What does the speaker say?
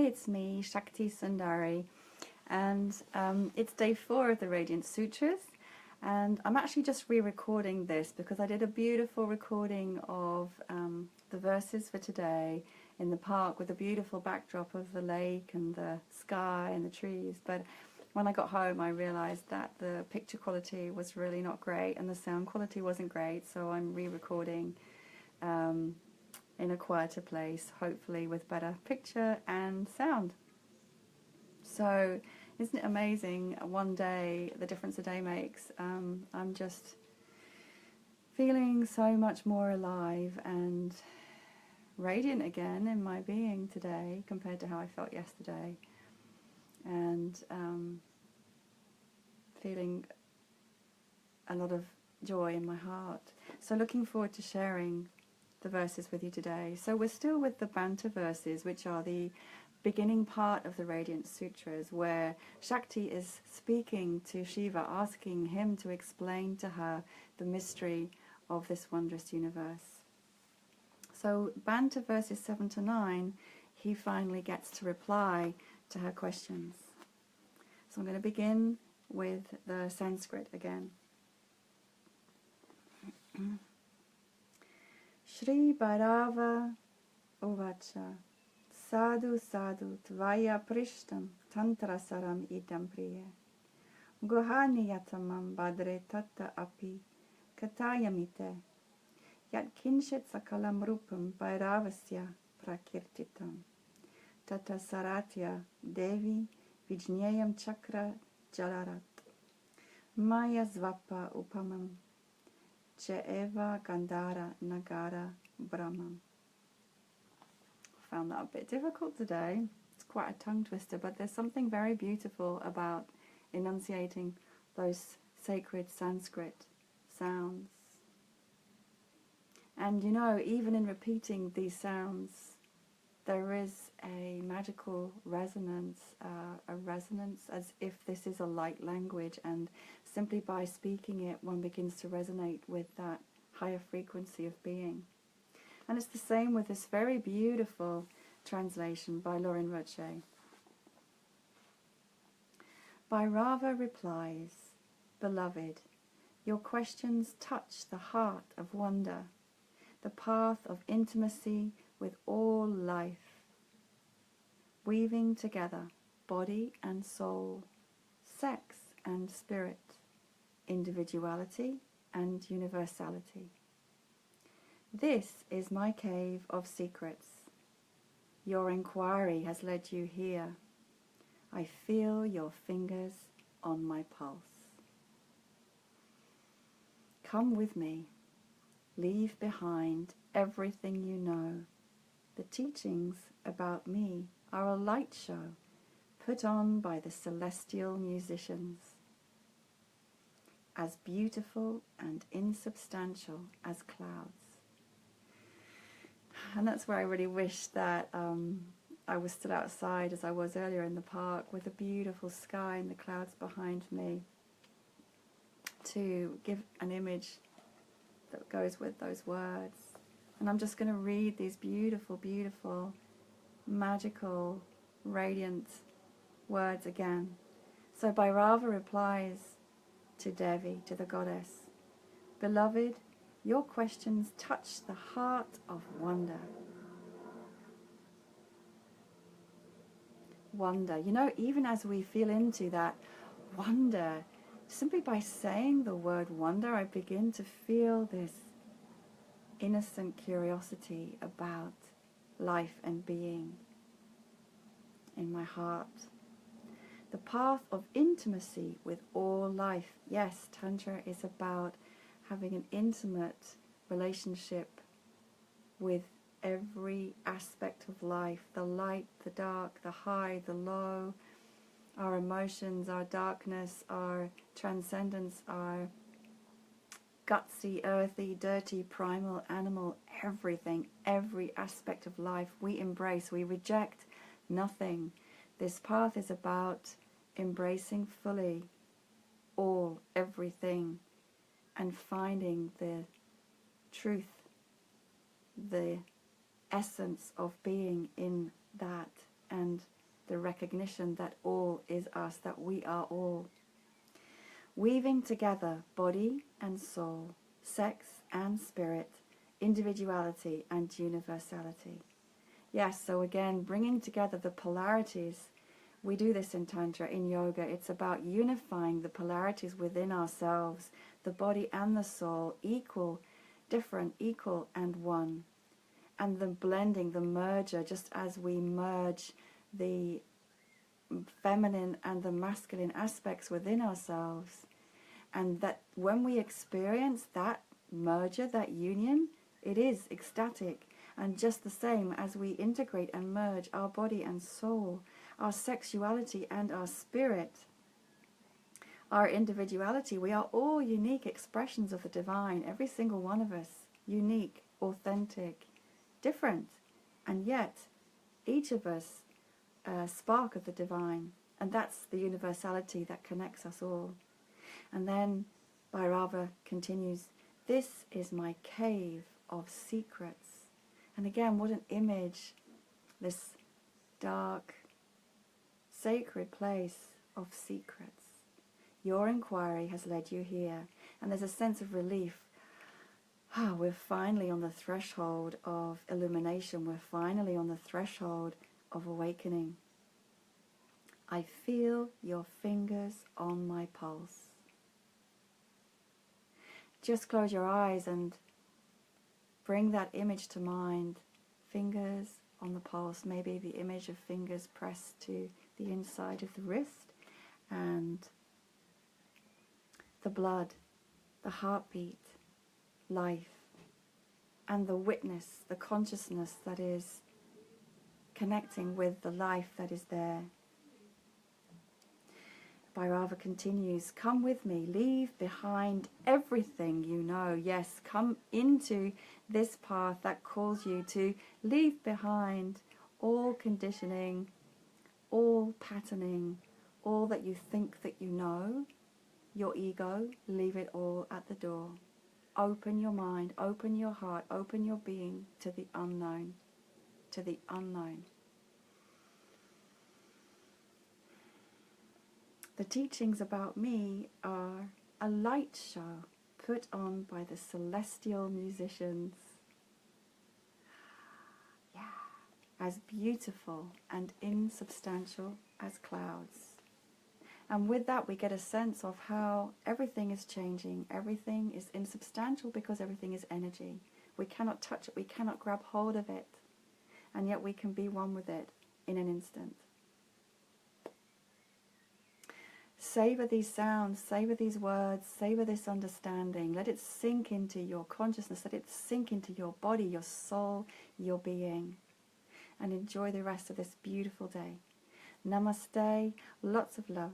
it's me, Shakti Sundari, and it's day 4 of the Radiance Sutras, and I'm actually just re-recording this because I did a beautiful recording of the verses for today in the park with a beautiful backdrop of the lake and the sky and the trees, but when I got home I realized that the picture quality was really not great and the sound quality wasn't great, so I'm re-recording in a quieter place, hopefully with better picture and sound. So isn't it amazing, one day, the difference a day makes? I'm just feeling so much more alive and radiant again in my being today compared to how I felt yesterday, and feeling a lot of joy in my heart. So looking forward to sharing the verses with you today. So we're still with the Banter verses, which are the beginning part of the Radiance Sutras, where Shakti is speaking to Shiva, asking him to explain to her the mystery of this wondrous universe. So Banter verses 7 to 9, he finally gets to reply to her questions. So I'm going to begin with the Sanskrit again. Shri Bhairava Uvacha Sadhu Sadhu Tvaya Prishtam Tantra Saram Idam Priya Gohani Yatamam Badre Tatta Api Katayamite Yat Kinshit Sakalam Rupam Bhairavasya Prakirtitam Tata Saratya Devi Vijnayam Chakra Jalarat Maya Zvapa Upamam Cheeva Gandhara Nagara Brahman. Found that a bit difficult today. It's quite a tongue twister, but there's something very beautiful about enunciating those sacred Sanskrit sounds. And you know, even in repeating these sounds, there is a magical resonance, as if this is a light language, and simply by speaking it, one begins to resonate with that higher frequency of being. And it's the same with this very beautiful translation by Lauren Roche. Bhairava replies, Beloved, your questions touch the heart of wonder, the path of intimacy with all life, weaving together body and soul, sex and spirit, individuality and universality. This is my cave of secrets. Your inquiry has led you here. I feel your fingers on my pulse. Come with me. Leave behind everything you know. The teachings about me are a light show put on by the celestial musicians, as beautiful and insubstantial as clouds. And that's where I really wish that I was still outside as I was earlier in the park, with a beautiful sky and the clouds behind me, to give an image that goes with those words. And I'm just going to read these beautiful, beautiful, magical, radiant words again. So Bhairava replies to Devi, to the goddess, Beloved, your questions touch the heart of wonder. Wonder. You know, even as we feel into that wonder, simply by saying the word wonder, I begin to feel this innocent curiosity about life and being in my heart. The path of intimacy with all life. Yes, Tantra is about having an intimate relationship with every aspect of life, the light, the dark, the high, the low, our emotions, our darkness, our transcendence, our gutsy, earthy, dirty, primal, animal, everything, every aspect of life we embrace. We reject nothing. This path is about embracing fully all, everything, and finding the truth, the essence of being in that, and recognition that all is us, that we are all. Weaving together body and soul, sex and spirit, individuality and universality. Yes, so again, bringing together the polarities. We do this in Tantra, in yoga. It's about unifying the polarities within ourselves, the body and the soul, equal, different, equal, and one. And the blending, the merger, just as we merge the feminine and the masculine aspects within ourselves. And that when we experience that merger, that union, it is ecstatic. And just the same as we integrate and merge our body and soul, our sexuality and our spirit, our individuality, we are all unique expressions of the divine, every single one of us, unique, authentic, different, and yet each of us a spark of the divine, and that's the universality that connects us all. And then Bhairava continues, this is my cave of secrets. And again, what an image, this dark, sacred place of secrets. Your inquiry has led you here, and there's a sense of relief. We're finally on the threshold of illumination. We're finally on the threshold of awakening. I feel your fingers on my pulse. Just close your eyes and bring that image to mind. Fingers on the pulse, maybe the image of fingers pressed to the inside of the wrist, and the blood, the heartbeat, life, and the witness, the consciousness that is connecting with the life that is there. Bhairava continues, come with me, leave behind everything you know. Yes, come into this path that calls you to leave behind all conditioning, all patterning, all that you think that you know, your ego, leave it all at the door. Open your mind, open your heart, open your being to the unknown, to the unknown. The teachings about me are a light show put on by the celestial musicians. Yeah, as beautiful and insubstantial as clouds. And with that we get a sense of how everything is changing. Everything is insubstantial because everything is energy. We cannot touch it, we cannot grab hold of it. And yet we can be one with it in an instant. Savor these sounds, savor these words, savor this understanding. Let it sink into your consciousness, let it sink into your body, your soul, your being. And enjoy the rest of this beautiful day. Namaste, lots of love.